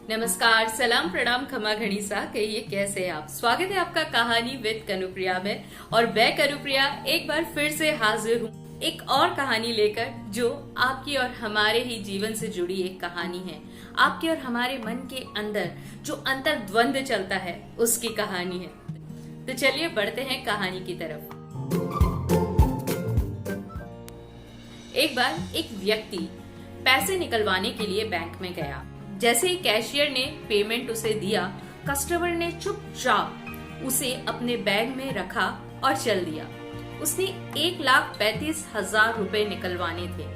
नमस्कार, सलाम, प्रणाम, खमा घड़ीसा। कहिए कैसे हैं आप। स्वागत है आपका कहानी विद कनुप्रिया में। और मैं कनुप्रिया एक बार फिर से हाजिर हूँ एक और कहानी लेकर, जो आपकी और हमारे ही जीवन से जुड़ी एक कहानी है। आपके और हमारे मन के अंदर जो अंतर्द्वंद चलता है उसकी कहानी है। तो चलिए बढ़ते हैं कहानी की तरफ। एक बार एक व्यक्ति पैसे निकलवाने के लिए बैंक में गया। जैसे ही कैशियर ने पेमेंट उसे दिया, कस्टमर ने चुपचाप उसे अपने बैग में रखा और चल दिया। उसने 1,35,000 रुपए निकलवाने थे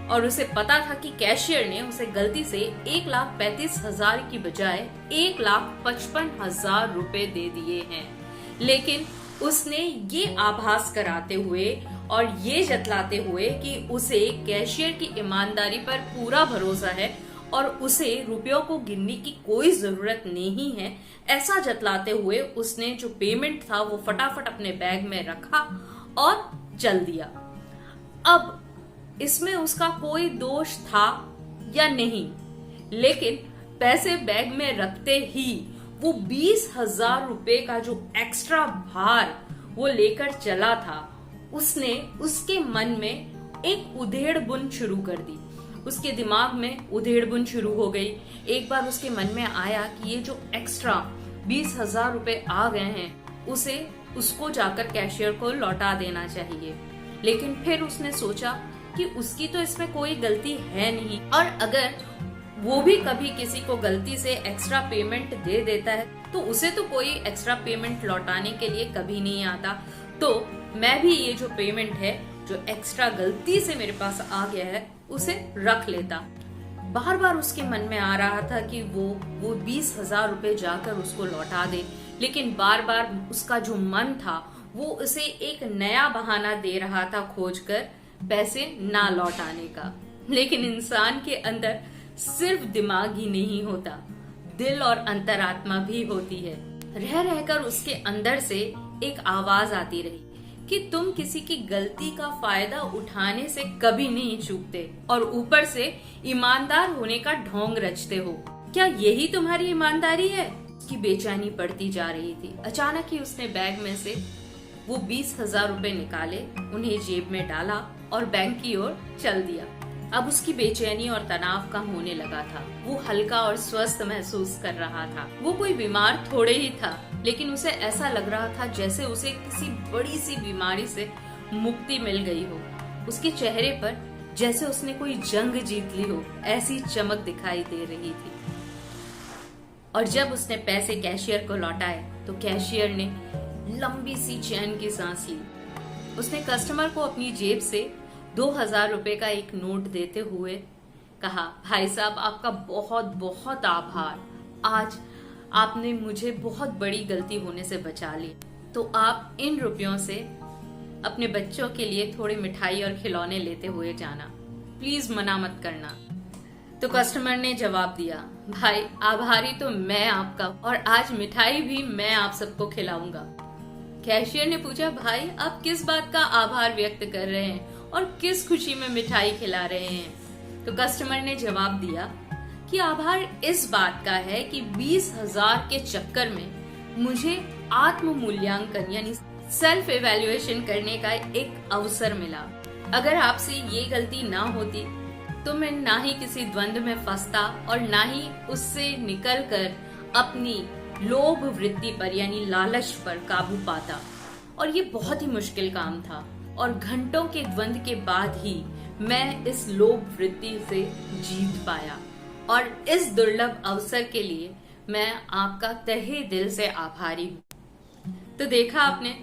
और उसे पता था कि कैशियर ने उसे गलती से 1,35,000 की बजाय 1,55,000 रुपए दे दिए हैं। लेकिन उसने ये आभास कराते हुए और ये जतलाते हुए कि उसे कैशियर की ईमानदारी पर पूरा भरोसा है और उसे रुपयों को गिनने की कोई जरूरत नहीं है, ऐसा जतलाते हुए उसने जो पेमेंट था वो फटाफट अपने बैग में रखा और चल दिया। अब इसमें उसका कोई दोष था या नहीं, लेकिन पैसे बैग में रखते ही वो 20,000 रुपए का जो एक्स्ट्रा भार वो लेकर चला था, उसने उसके मन में एक उधेड़ बुन शुरू कर दी। उसके दिमाग में उधेड़ बुन शुरू हो गई। एक बार उसके मन में आया कि ये जो एक्स्ट्रा 20,000 रुपए आ गए हैं उसको जाकर कैशियर को लौटा देना चाहिए। लेकिन फिर उसने सोचा कि उसकी तो इसमें कोई गलती है नहीं, और अगर वो भी कभी किसी को गलती से एक्स्ट्रा पेमेंट दे देता है तो उसे तो कोई एक्स्ट्रा पेमेंट लौटाने के लिए कभी नहीं आता। तो मैं भी ये जो पेमेंट है, जो एक्स्ट्रा गलती से मेरे पास आ गया है, उसे रख लेता। बार बार उसके मन में आ रहा था कि वो 20,000 रुपए जाकर उसको लौटा दे, लेकिन बार बार उसका जो मन था वो उसे एक नया बहाना दे रहा था खोजकर पैसे ना लौटाने का। लेकिन इंसान के अंदर सिर्फ दिमाग ही नहीं होता, दिल और अंतरात्मा भी होती है। रह रहकर उसके अंदर से एक आवाज आती रही कि तुम किसी की गलती का फायदा उठाने से कभी नहीं चूकते और ऊपर से ईमानदार होने का ढोंग रचते हो। क्या यही तुम्हारी ईमानदारी है? उसकी बेचैनी बढ़ती जा रही थी। अचानक ही उसने बैग में से वो 20,000 रुपए निकाले, उन्हें जेब में डाला और बैंक की ओर चल दिया। अब उसकी बेचैनी और तनाव कम होने लगा था। वो हल्का और स्वस्थ महसूस कर रहा था। वो कोई बीमार थोड़े ही था, लेकिन उसे ऐसा लग रहा था जैसे उसे किसी बड़ी सी बीमारी से मुक्ति मिल गई हो। उसके चेहरे पर जैसे उसने कोई जंग जीत ली हो, ऐसी चमक दिखाई दे रही थी। और जब उसने पैसे कैशियर को लौटाए तो कैशियर ने लंबी सी चैन की सांस ली। उसने कस्टमर को अपनी जेब से 2,000 रुपए का एक नोट देते हुए कहा, भाई साहब, आपका बहुत बहुत आभार। आज आपने मुझे बहुत बड़ी गलती होने से बचा ली। तो आप इन रुपयों से अपने बच्चों के लिए थोड़ी मिठाई और खिलौने लेते हुए जाना, प्लीज मना मत करना। तो कस्टमर ने जवाब दिया, भाई आभारी तो मैं आपका, और आज मिठाई भी मैं आप सबको खिलाऊंगा। कैशियर ने पूछा, भाई आप किस बात का आभार व्यक्त कर रहे हैं और किस खुशी में मिठाई खिला रहे हैं? तो कस्टमर ने जवाब दिया कि आभार इस बात का है कि 20,000 के चक्कर में मुझे आत्म मूल्यांकन यानी सेल्फ एवेल्युएशन करने का एक अवसर मिला। अगर आपसे ये गलती ना होती तो मैं ना ही किसी द्वंद में फंसता और ना ही उससे निकलकर अपनी लोभ वृत्ति पर यानी लालच पर काबू पाता। और ये बहुत ही मुश्किल काम था, और घंटों के द्वंद के बाद ही मैं इस लोभ वृत्ति से जीत पाया। और इस दुर्लभ अवसर के लिए मैं आपका तहे दिल से आभारी हूँ। तो देखा आपने,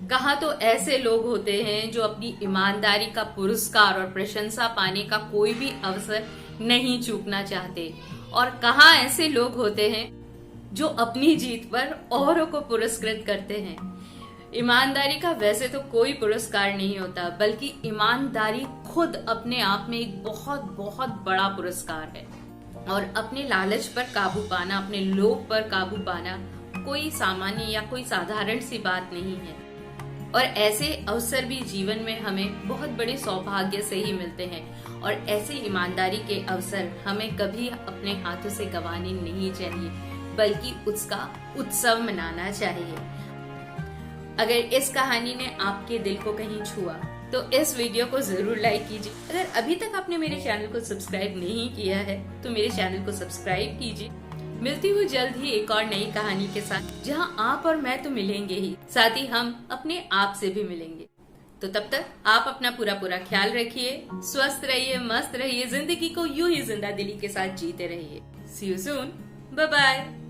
कहाँ तो ऐसे लोग होते हैं जो अपनी ईमानदारी का पुरस्कार और प्रशंसा पाने का कोई भी अवसर नहीं चूकना चाहते, और कहाँ ऐसे लोग होते हैं जो अपनी जीत पर औरों को पुरस्कृत करते हैं। ईमानदारी का वैसे तो कोई पुरस्कार नहीं होता, बल्कि ईमानदारी खुद अपने आप में एक बहुत बहुत बड़ा पुरस्कार है। और अपने लालच पर काबू पाना, अपने लोभ पर काबू पाना कोई सामान्य या कोई साधारण सी बात नहीं है। और ऐसे अवसर भी जीवन में हमें बहुत बड़े सौभाग्य से ही मिलते हैं और ऐसे ईमानदारी के अवसर हमें कभी अपने हाथों से गंवाने नहीं चाहिए, बल्कि उसका उत्सव मनाना चाहिए। अगर इस कहानी ने आपके दिल को कहीं छुआ तो इस वीडियो को जरूर लाइक कीजिए। अगर अभी तक आपने मेरे चैनल को सब्सक्राइब नहीं किया है तो मेरे चैनल को सब्सक्राइब कीजिए। मिलती हूँ जल्द ही एक और नई कहानी के साथ, जहाँ आप और मैं तो मिलेंगे ही, साथ ही हम अपने आप से भी मिलेंगे। तो तब तक आप अपना पूरा ख्याल रखिए, स्वस्थ रहिए, मस्त रहिए, जिंदगी को यूं ही जिंदा दिली के साथ जीते रहिए। सी यू सून, बाय बाय।